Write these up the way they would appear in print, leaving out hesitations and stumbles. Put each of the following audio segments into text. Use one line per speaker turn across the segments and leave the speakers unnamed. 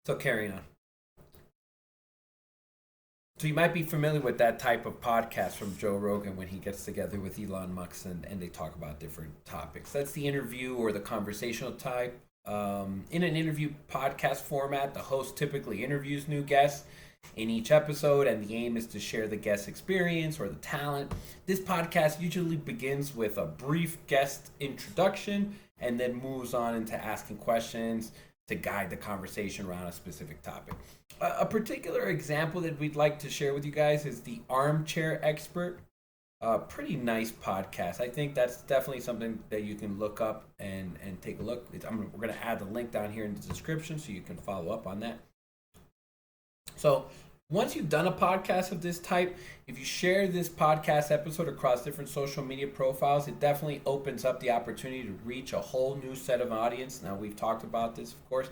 So carrying on. So you might be familiar with that type of podcast from Joe Rogan when he gets together with Elon Musk and they talk about different topics. That's the interview or the conversational type. In an interview podcast format, the host typically interviews new guests in each episode, and the aim is to share the guest experience or the talent. This podcast usually begins with a brief guest introduction and then moves on into asking questions to guide the conversation around a specific topic. A particular example that we'd like to share with you guys is the Armchair Expert. Pretty nice podcast. I think that's definitely something that you can look up and take a look. We're going to add the link down here in the description so you can follow up on that. So once you've done a podcast of this type, if you share this podcast episode across different social media profiles, it definitely opens up the opportunity to reach a whole new set of audience. Now, we've talked about this, of course,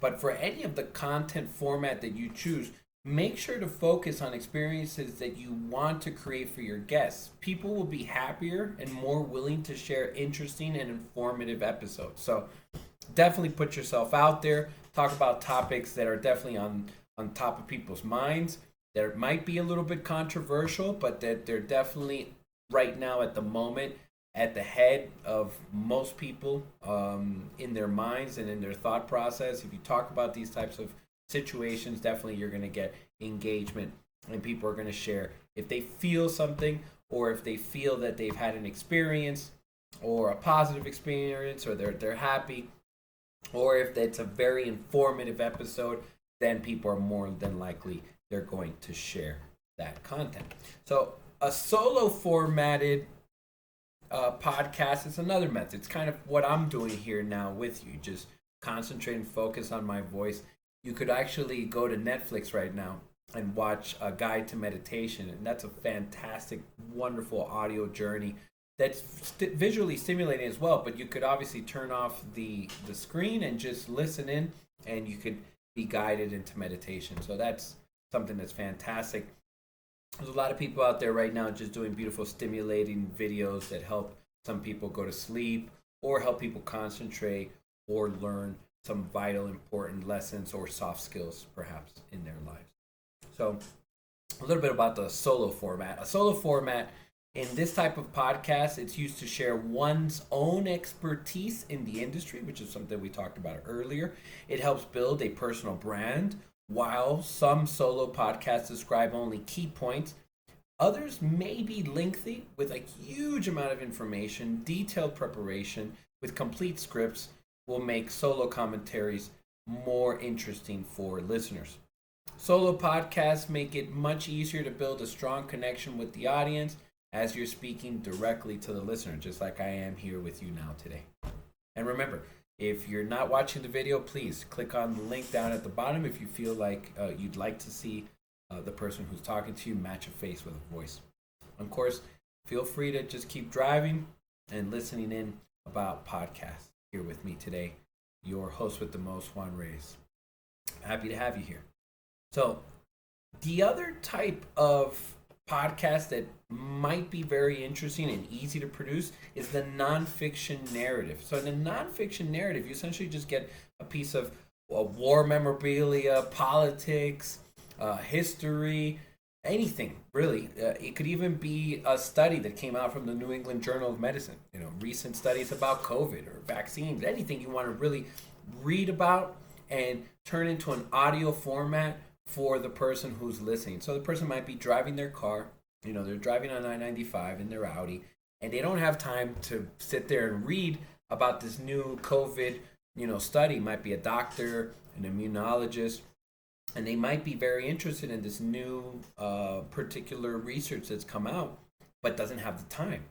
but for any of the content format that you choose, make sure to focus on experiences that you want to create for your guests. People will be happier and more willing to share interesting and informative episodes. So definitely put yourself out there. Talk about topics that are definitely on top of people's minds. That might be a little bit controversial, but that they're definitely right now at the moment at the head of most people in their minds and in their thought process. If you talk about these types of situations, definitely you're going to get engagement and people are going to share if they feel something or if they feel that they've had an experience or a positive experience or they're happy, or if it's a very informative episode, then people are more than likely they're going to share that content. So a solo formatted podcast is another method. It's kind of what I'm doing here now with you. Just concentrate and focus on my voice. You could actually go to Netflix right now and watch A Guide to Meditation, and that's a fantastic, wonderful audio journey that's visually stimulating as well. But you could obviously turn off the screen and just listen in, and you could be guided into meditation. So that's something that's fantastic. There's a lot of people out there right now just doing beautiful, stimulating videos that help some people go to sleep or help people concentrate or learn some vital, important lessons or soft skills, perhaps, in their lives. So a little bit about the solo format. A solo format in this type of podcast, it's used to share one's own expertise in the industry, which is something we talked about earlier. It helps build a personal brand. While some solo podcasts describe only key points, others may be lengthy with a huge amount of information. Detailed preparation with complete scripts will make solo commentaries more interesting for listeners. Solo podcasts make it much easier to build a strong connection with the audience as you're speaking directly to the listener, just like I am here with you now today. And remember, if you're not watching the video, please click on the link down at the bottom if you feel like you'd like to see the person who's talking to you match a face with a voice. Of course, feel free to just keep driving and listening in about podcasts here with me today. Your host with the most, Juan Reyes. Happy to have you here. So the other type of podcast that might be very interesting and easy to produce is the nonfiction narrative. So in the nonfiction narrative, you essentially just get a piece of war memorabilia, politics, history, anything really. It could even be a study that came out from the New England Journal of Medicine. Recent studies about COVID or vaccines, anything you want to really read about and turn into an audio format for the person who's listening. So the person might be driving their car, they're driving on I-95 in their Audi, and they don't have time to sit there and read about this new COVID, study. Might be a doctor, an immunologist, and they might be very interested in this new particular research that's come out, but doesn't have the time.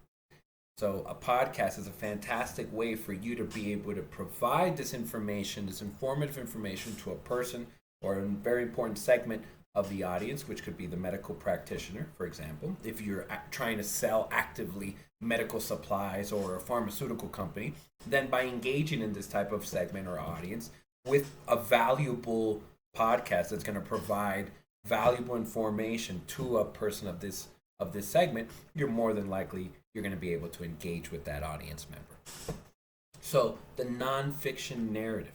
So a podcast is a fantastic way for you to be able to provide this information, this informative information to a person or a very important segment of the audience, which could be the medical practitioner, for example. If you're trying to sell actively medical supplies or a pharmaceutical company, then by engaging in this type of segment or audience with a valuable podcast that's going to provide valuable information to a person of this segment, you're more than likely you're going to be able to engage with that audience member. So the nonfiction narrative.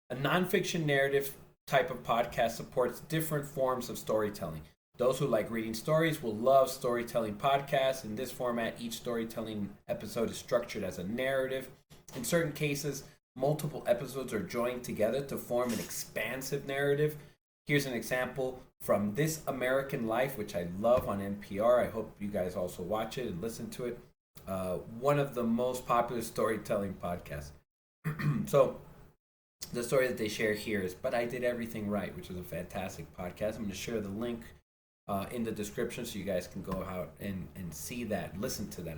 A nonfiction narrative type of podcast supports different forms of storytelling. Those who like reading stories will love storytelling podcasts. In this format, each storytelling episode is structured as a narrative. In certain cases, multiple episodes are joined together to form an expansive narrative. Here's an example from This American Life, which I love on NPR. I hope you guys also watch it and listen to it. One of the most popular storytelling podcasts. So the story that they share here is But I Did Everything Right, which is a fantastic podcast. I'm going to share the link in the description so you guys can go out and see that, listen to that,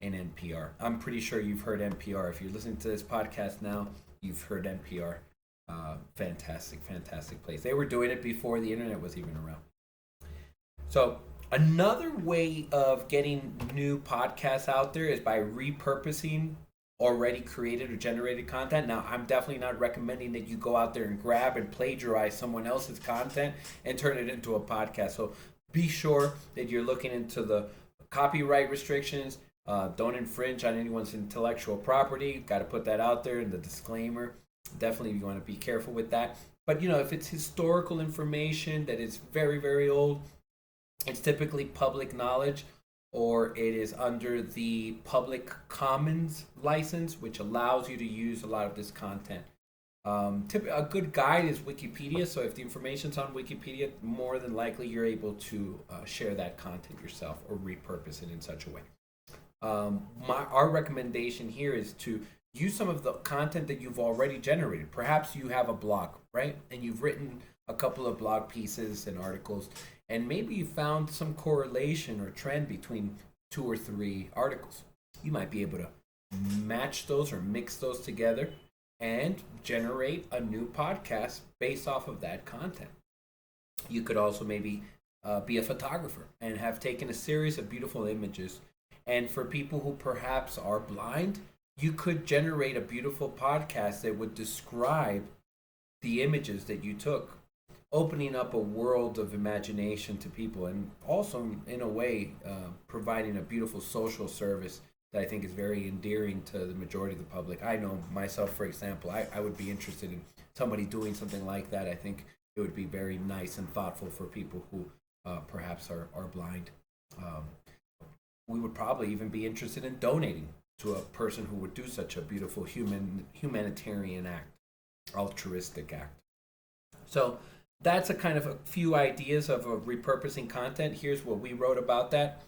in NPR. I'm pretty sure you've heard NPR. If you're listening to this podcast now, you've heard NPR. Fantastic place. They were doing it before the internet was even around. So another way of getting new podcasts out there is by repurposing already created or generated content. Now, I'm definitely not recommending that you go out there and grab and plagiarize someone else's content and turn it into a podcast. So be sure that you're looking into the copyright restrictions. Don't infringe on anyone's intellectual property. Got to put that out there in the disclaimer. Definitely you want to be careful with that. But if it's historical information that is very, very old, it's typically public knowledge, or it is under the Public Commons license, which allows you to use a lot of this content. A good guide is Wikipedia, so if the information's on Wikipedia, more than likely you're able to share that content yourself or repurpose it in such a way. Our recommendation here is to use some of the content that you've already generated. Perhaps you have a blog, right? And you've written a couple of blog pieces and articles, and maybe you found some correlation or trend between 2 or 3 articles. You might be able to match those or mix those together and generate a new podcast based off of that content. You could also maybe be a photographer and have taken a series of beautiful images. And for people who perhaps are blind, you could generate a beautiful podcast that would describe the images that you took, opening up a world of imagination to people, and also in a way providing a beautiful social service that I think is very endearing to the majority of the public. I know myself, for example, I would be interested in somebody doing something like that. I think it would be very nice and thoughtful for people who perhaps are blind. We would probably even be interested in donating to a person who would do such a beautiful humanitarian act, altruistic act. So that's a kind of a few ideas of a repurposing content. Here's what we wrote about that.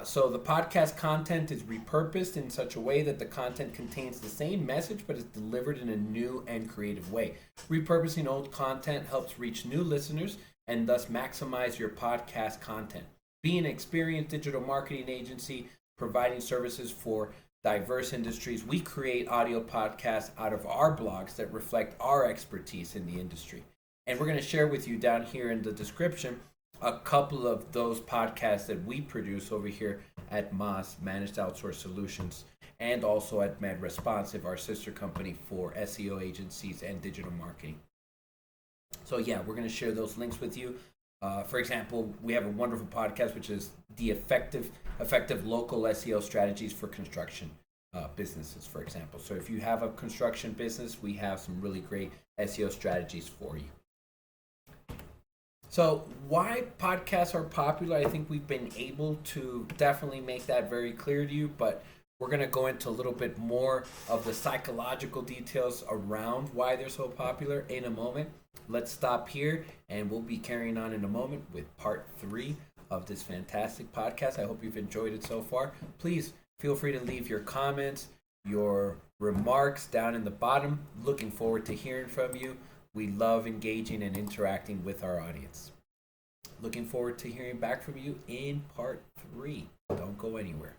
So the podcast content is repurposed in such a way that the content contains the same message but is delivered in a new and creative way. Repurposing old content helps reach new listeners and thus maximize your podcast content. Being an experienced digital marketing agency providing services for diverse industries, we create audio podcasts out of our blogs that reflect our expertise in the industry. And we're going to share with you down here in the description a couple of those podcasts that we produce over here at MOS, Managed Outsource Solutions, and also at MedResponsive, our sister company for SEO agencies and digital marketing. So yeah, we're going to share those links with you. For example, we have a wonderful podcast, which is the effective local SEO strategies for construction businesses, for example. So if you have a construction business, we have some really great SEO strategies for you. So why podcasts are popular, I think we've been able to definitely make that very clear to you, but we're going to go into a little bit more of the psychological details around why they're so popular in a moment. Let's stop here, and we'll be carrying on in a moment with part 3 of this fantastic podcast. I hope you've enjoyed it so far. Please feel free to leave your comments, your remarks down in the bottom. Looking forward to hearing from you. We love engaging and interacting with our audience. Looking forward to hearing back from you in part 3. Don't go anywhere.